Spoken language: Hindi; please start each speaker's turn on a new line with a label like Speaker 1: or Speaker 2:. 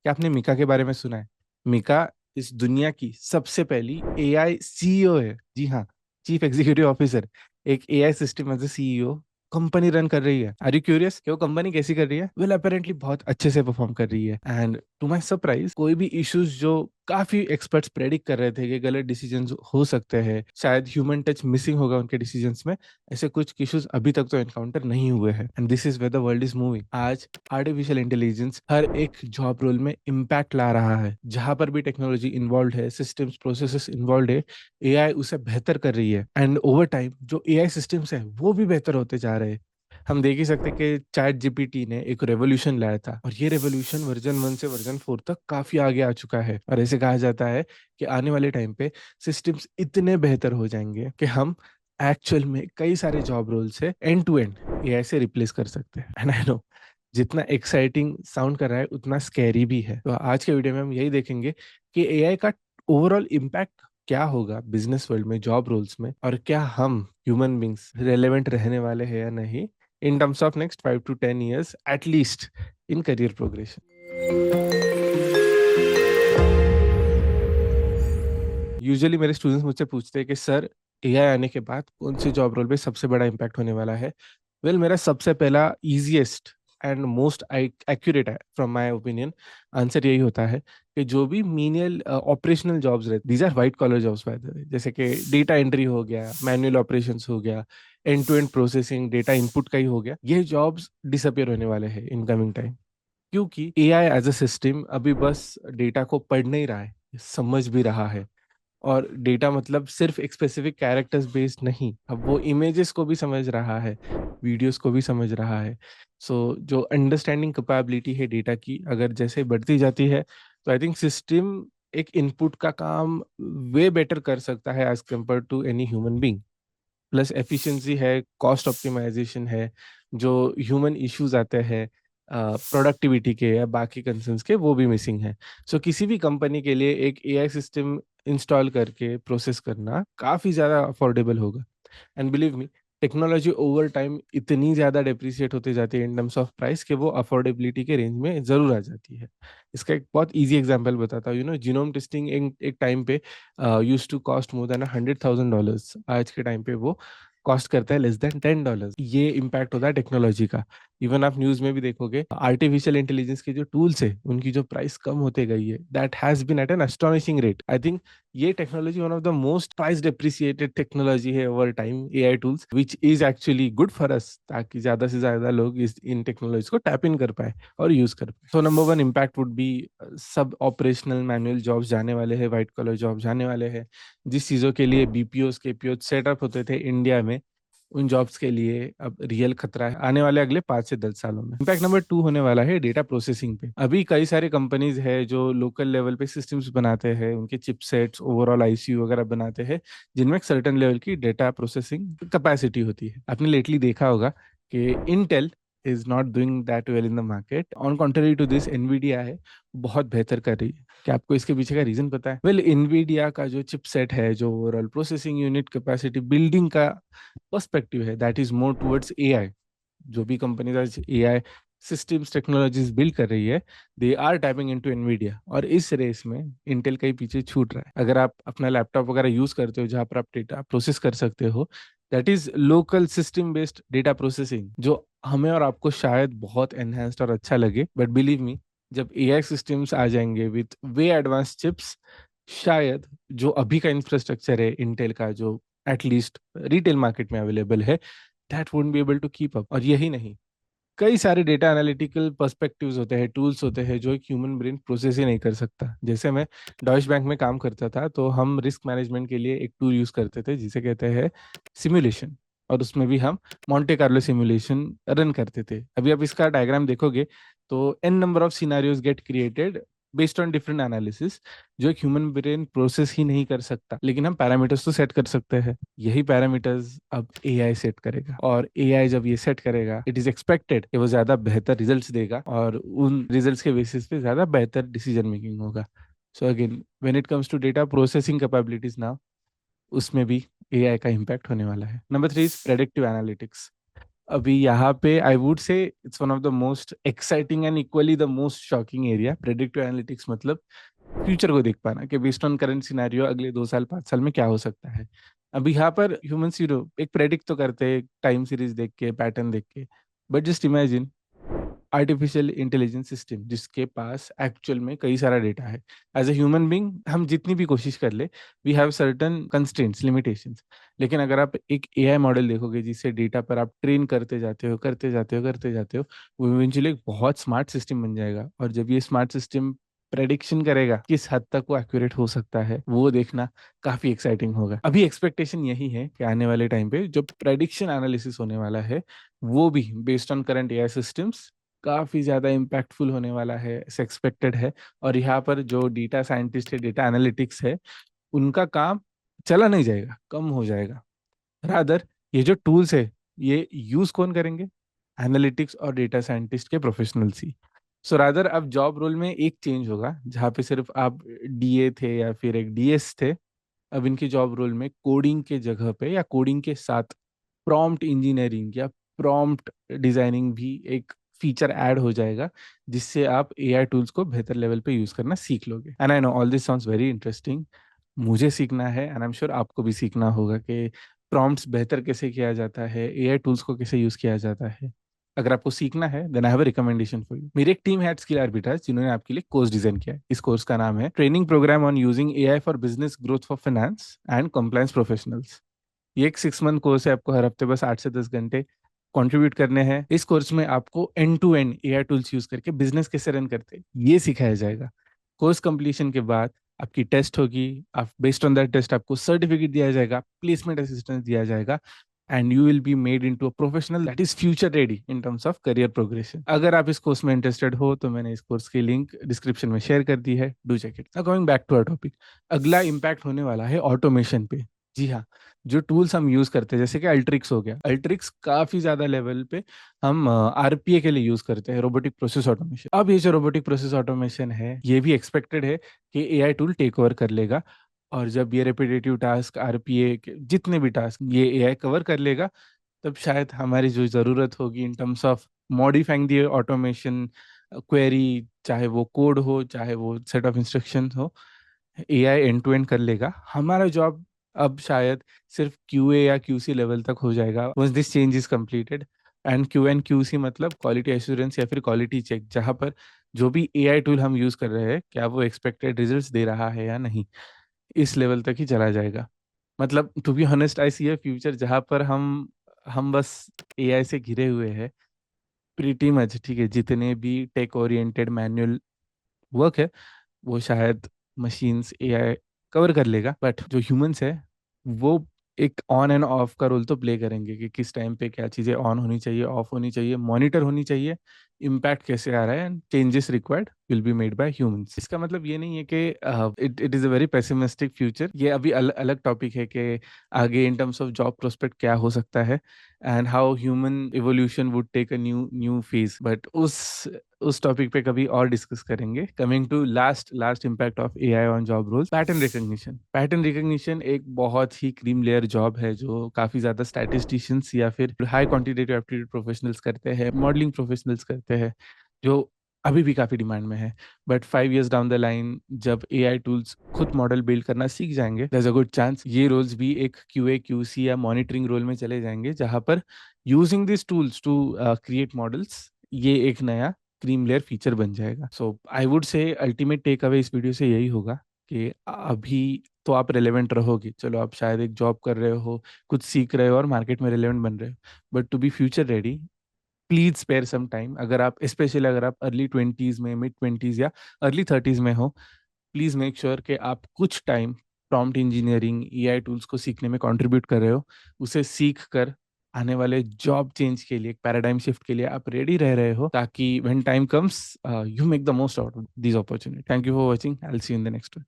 Speaker 1: क्या आपने मीका के बारे में सुना है? मीका इस दुनिया की सबसे पहली एआई सीईओ है। जी हाँ, चीफ एग्जीक्यूटिव ऑफिसर। एक AI system as a CEO company run कर रही है। आर यू क्यूरियस कि वो कंपनी कैसी कर रही है? वेल, अपेरेंटली बहुत अच्छे से परफॉर्म कर रही है। एंड टू माय सरप्राइज, कोई भी इश्यूज जो काफी एक्सपर्ट्स प्रेडिक्ट कर रहे थे कि गलत डिसीजंस हो सकते हैं, शायद ह्यूमन टच मिसिंग होगा उनके डिसीजंस में, ऐसे कुछ इश्यूज अभी तक तो एनकाउंटर नहीं हुए हैं। And this is where the world is moving. आज आर्टिफिशियल इंटेलिजेंस हर एक जॉब रोल में इम्पैक्ट ला रहा है। जहां पर भी टेक्नोलॉजी इन्वॉल्व है, सिस्टम्स प्रोसेसेस इन्वॉल्व है, एआई उसे बेहतर कर रही है। एंड ओवर टाइम जो एआई सिस्टम्स है वो भी बेहतर होते जा रहे हैं। हम देख ही सकते हैं कि चैट जीपीटी ने एक रेवोल्यूशन लाया था, और ये रेवोल्यूशन वर्जन 1 से वर्जन 4 तक काफी आगे आ चुका है। और ऐसे कहा जाता है कि आने वाले टाइम पे सिस्टम्स इतने बेहतर हो जाएंगे कि हम एक्चुअल में कई सारे जॉब रोल से एंड टू एंड एआई से रिप्लेस कर सकते हैं। एंड आई नो, जितना एक्साइटिंग साउंड कर रहा है उतना स्कैरी भी है। तो आज के वीडियो में हम यही देखेंगे कि एआई का ओवरऑल इम्पैक्ट क्या होगा बिजनेस वर्ल्ड में, जॉब रोल्स में, और क्या हम ह्यूमन बींग्स रेलेवेंट रहने वाले हैं या नहीं इन terms of next 5 to 10 years at least in career progression. Usually मेरे स्टूडेंट्स मुझसे पूछते हैं कि सर, एआई आने के बाद कौन सी जॉब रोल पे सबसे बड़ा इम्पैक्ट होने वाला है? वेल, मेरा सबसे पहला इजीएस्ट एंड मोस्ट एक्यूरेट है फ्रॉम माय ओपिनियन आंसर यही होता है कि जो भी मीनियल ऑपरेशनल जॉब्स रहते, these are white collar jobs by the way, जैसे कि डेटा एंट्री हो गया, मैनुअल ऑपरेशंस हो गया, end to end processing, data input का ही हो गया, ये जॉब्स डिसअपियर होने वाले हैं इन कमिंग टाइम। क्योंकि एआई एज अ सिस्टम अभी बस डेटा को पढ़ नहीं रहा है, समझ भी रहा है। और डेटा मतलब सिर्फ एक स्पेसिफिक कैरेक्टर्स बेस्ड नहीं, अब वो इमेजेस को भी समझ रहा है, वीडियोस को भी समझ रहा है। सो जो अंडरस्टैंडिंग कैपेबिलिटी है डेटा की, अगर जैसे बढ़ती जाती है, तो आई थिंक सिस्टम एक इनपुट का काम वे बेटर कर सकता है as compared to any human being. Plus efficiency है, कॉस्ट ऑप्टिमाइजेशन है, जो ह्यूमन इश्यूज आते हैं प्रोडक्टिविटी के या बाकी कंसर्न्स के, वो भी मिसिंग है। सो किसी भी कंपनी के लिए एक एआई सिस्टम इंस्टॉल करके प्रोसेस करना काफ़ी ज़्यादा अफोर्डेबल होगा। And believe me, technology over time इतनी ज़्यादा डेप्रिसिएट होती जाती है इन टर्म्स ऑफ प्राइस कि वो अफोर्डेबिलिटी के रेंज में ज़रूर आ जाती है। इसका एक बहुत इजी एग्जांपल बताता हूँ। जीनोम टेस्टिंग एक टाइम पे use to cost more than $100,000। आज के टाइम पे वो कॉस्ट करता है लेस देन $10। ये इम्पैक्ट होता है टेक्नोलॉजी का। इवन आप न्यूज में भी देखोगे, आर्टिफिशियल इंटेलिजेंस के जो टूल्स है उनकी जो प्राइस कम होते गई है, that has been at an astonishing rate. I think ये technology one of the most price depreciated technology है over time, AI tools, which is actually good for us, ताकि ज्यादा से ज्यादा लोग इस इन टेक्नोलॉजी को टैप इन कर पाए और यूज कर पाए। So number one impact would be, सब ऑपरेशनल मैनुअल जॉब्स जाने वाले हैं, व्हाइट कॉलर जॉब जाने वाले हैं। जिस चीज़ों के लिए बीपीओस केपीओ सेटअप होते थे इंडिया में, उन जॉब्स के लिए अब रियल खतरा है आने वाले अगले 5 से 10 सालों में। इम्पैक्ट नंबर 2 होने वाला है डेटा प्रोसेसिंग पे। अभी कई सारे कंपनीज है जो लोकल लेवल पे सिस्टम्स बनाते हैं, उनके चिपसेट्स, ओवरऑल आईसीयू वगैरह बनाते हैं, जिनमें एक सर्टेन लेवल की डेटा प्रोसेसिंग कैपेसिटी होती है। आपने लेटली देखा होगा कि Intel is not doing that well in the market, on contrary to this Nvidia है, बहुत बेहतर कर रही है। क्या आपको इसके पीछे का रीजन पता है? वेल, एनवीडिया का जो चिपसेट है, जो overall processing unit capacity building का पर्सपेक्टिव है, that is more towards AI. जो भी कंपनीज आज एआई सिस्टम्स टेक्नोलॉजीज बिल्ड कर रही है, they are tapping into Nvidia, और इस रेस में इंटेल कहीं पीछे छूट रहा है। अगर आप अपना लैपटॉप वगैरह यूज करते हो जहाँ पर आप डेटा प्रोसेस कर सकते हो, that is local system based data processing, जो हमें और आपको शायद बहुत एनहेंस्ड और अच्छा लगे, बट बिलीव मी, जब एआई सिस्टम्स आ जाएंगे विथ वे एडवांस चिप्स, शायद जो अभी का इंफ्रास्ट्रक्चर है इंटेल का, जो एटलीस्ट रिटेल मार्केट में अवेलेबल है, that won't be able to keep up. और यही नहीं, कई सारे डेटा एनालिटिकल पर्सपेक्टिव्स होते हैं, टूल्स होते हैं, जो एक ह्यूमन ब्रेन प्रोसेस ही नहीं कर सकता। जैसे मैं डॉइश बैंक में काम करता था, तो हम रिस्क मैनेजमेंट के लिए एक टूल यूज करते थे जिसे कहते हैं सिमुलेशन, और उसमें भी हम मॉन्टे कार्लो सिमुलेशन रन करते थे। अभी आप इसका डायग्राम देखोगे तो an number of scenarios get created based on different analysis, जो एक ह्यूमन ब्रेन प्रोसेस ही नहीं कर सकता, लेकिन हम पैरामीटर्स तो सेट कर सकते हैं। यही पैरामीटर्स अब एआई सेट करेगा, और एआई जब ये सेट करेगा, इट इज एक्सपेक्टेड कि वो ज्यादा बेहतर रिजल्ट्स देगा, और उन रिजल्ट्स के बेसिस पे ज्यादा बेहतर डिसीजन मेकिंग होगा। So again, when it comes to data processing capabilities now, उसमें भी एआई का इम्पैक्ट होने वाला है। Number 3 is predictive analytics. अभी यहाँ पे I would say it's one of the most exciting and equally the most shocking area. Predictive analytics मतलब फ्यूचर को देख पाना कि बेस्ड ऑन करंट सिनेरियो अगले 2 साल 5 साल में क्या हो सकता है। अभी यहाँ पर ह्यूमंस एक प्रेडिक्ट तो करते हैं टाइम सीरीज देख के, पैटर्न देख के, but just imagine artificial intelligence system जिसके पास एक्चुअल में कई सारा डेटा है। एज ए ह्यूमन बींग हम जितनी भी कोशिश कर ले, we have certain constraints, limitations. लेकिन अगर आप एक एआई मॉडल देखोगे जिससे डेटा पर आप ट्रेन करते जाते हो, करते जाते हो, करते जाते हो, वो इवेंचुअली एक बहुत स्मार्ट सिस्टम बन जाएगा। और जब ये स्मार्ट सिस्टम प्रेडिक्शन करेगा किस हद तक वो एक्यूरेट हो सकता है, वो देखना काफी एक्साइटिंग होगा। अभी एक्सपेक्टेशन यही है कि आने वाले टाइम पे जो प्रेडिक्शन एनालिसिस होने वाला है, वो भी based on current AI systems काफी ज्यादा इम्पैक्टफुल होने वाला है, ऐसे एक्सपेक्टेड है। और यहाँ पर जो डेटा साइंटिस्ट है, डेटा एनालिटिक्स है, उनका काम चला नहीं जाएगा, कम हो जाएगा। रादर ये जो टूल्स है, ये यूज कौन करेंगे? एनालिटिक्स और डेटा साइंटिस्ट के प्रोफेशनल्स ही। सो रादर अब जॉब रोल में एक चेंज होगा, जहाँ पे सिर्फ आप डीए थे या फिर एक डीएस थे, अब इनकी जॉब रोल में कोडिंग के जगह पे या कोडिंग के साथ प्रॉम्प्ट इंजीनियरिंग या प्रॉम्प्ट डिजाइनिंग भी एक फीचर ऐड हो जाएगा, जिससे आप एआई टूल्स को बेहतर लेवल पे यूज करना सीख लोगे। And I know all this sounds very interesting. मुझे सीखना है एंड आई एम श्योर आपको भी सीखना होगा कि प्रॉम्प्ट्स बेहतर कैसे किया जाता है, एआई टूल्स को कैसे यूज किया जाता है। अगर आपको सीखना है then I have a recommendation for you. मेरी एक टीम है स्किल आर्बिट्राज, जिन्होंने आपके लिए कोर्स डिजाइन किया है। इस कोर्स का नाम है training program on using AI for business growth for finance and compliance professionals. ये एक 6 मंथ कोर्स है, आपको हर हफ्ते बस 8 से 10 घंटे कंट्रीब्यूट करने हैं। इस कोर्स में आपको end to end AI tools use करके बिजनेस कैसे रन करते हैं ये सिखाया जाएगा। कोर्स कंप्लीशन के बाद आपकी टेस्ट होगी, आप बेस्ड ऑन दैट टेस्ट आपको सर्टिफिकेट दिया जाएगा, प्लेसमेंट असिस्टेंस दिया जाएगा, and you will be made into a professional that is future ready in terms of career progression. अगर आप इस कोर्स में इंटरेस्टेड हो तो मैंने इस कोर्स की लिंक डिस्क्रिप्शन में शेयर कर दी है, do check it. Now going back to our topic, अगला इम्पैक्ट होने वाला है ऑटोमेशन पे। जी हाँ, जो टूल्स हम यूज करते हैं जैसे कि अल्ट्रिक्स हो गया, अल्ट्रिक्स काफी ज्यादा लेवल पे हम आरपीए के लिए यूज करते हैं, रोबोटिक प्रोसेस ऑटोमेशन। अब ये जो रोबोटिक प्रोसेस ऑटोमेशन है, ये भी एक्सपेक्टेड है कि एआई टूल टेक ओवर कर लेगा। और जब ये रेपिटेटिव टास्क, आरपीए के जितने भी टास्क ये एआई कवर कर लेगा, तब शायद हमारी जो ज़रूरत होगी इन terms of modifying the automation query, चाहे वो कोड हो चाहे वो सेट ऑफ इंस्ट्रक्शन हो, एआई एंड टू एंड कर लेगा। हमारा जॉब अब शायद सिर्फ क्यूए या क्यूसी लेवल तक हो जाएगा once this change is completed. And QC मतलब क्वालिटी एश्योरेंस या फिर क्वालिटी चेक, जहाँ पर जो भी एआई टूल हम यूज़ कर रहे हैं क्या वो एक्सपेक्टेड रिजल्ट्स दे रहा है या नहीं, इस लेवल तक ही चला जाएगा। मतलब to be honest I see a future जहाँ पर हम बस एआई से घिरे हुए हैं प्रीटी मच। ठीक है, जितने भी टेक ओरिएंटेड मैनुअल वर्क है वो शायद मशीन्स एआई कवर कर लेगा, बट जो ह्यूमंस है वो एक ऑन एंड ऑफ का रोल तो प्ले करेंगे कि किस टाइम पे क्या चीज़ें ऑन होनी चाहिए, ऑफ होनी चाहिए, मॉनिटर होनी चाहिए, इम्पैक्ट कैसे आ रहा है, and changes required will be made by humans. इसका मतलब ये नहीं है कि it it is a very pessimistic future. ये अभी अलग टॉपिक है कि आगे in terms of job prospect क्या हो सकता है and how human evolution would take a new new phase, but उस टॉपिक पे कभी और डिस्कस करेंगे। Coming to last last impact of AI on job roles, pattern recognition. Pattern recognition एक बहुत ही क्रीम लेयर जॉब है जो काफी ज्यादा स्टैटिस्टिशियंस या फिर हाई क्वांटिटेटिव एप्टीट्यूड प्रोफेशनल्स करते हैं, मॉडलिंग प्रोफेशनल्स करते हैं, जो अभी भी काफी डिमांड में है। But 5 years down the line जब एआई टूल्स खुद मॉडल बिल्ड करना सीख जाएंगे, there's a गुड चांस ये रोल्स भी एक क्यूए क्यूसी या मॉनिटरिंग रोल में चले जाएंगे, जहां पर using this tools to create models, ये एक नया क्रीम लेयर फीचर बन जाएगा। So I would say ultimate take away इस वीडियो से यही होगा कि अभी तो आप रेलेवेंट रहोगे, चलो आप शायद एक जॉब कर रहे हो, कुछ सीख रहे हो और मार्केट में रेलेवेंट बन रहे हो, but to be future ready please spare some time. अगर आप स्पेशली अगर आप अर्ली 20s में, मिड 20s या अर्ली 30s में हो, प्लीज मेक श्योर कि आप कुछ time prompt engineering, AI tools को सीखने में कंट्रीब्यूट कर रहे हो। उसे सीख कर आने वाले जॉब चेंज के लिए, एक पैराडाइम शिफ्ट के लिए आप रेडी रह रहे हो, ताकि when time comes you make the most out of this opportunity. Thank you for watching, I will see you in the next one.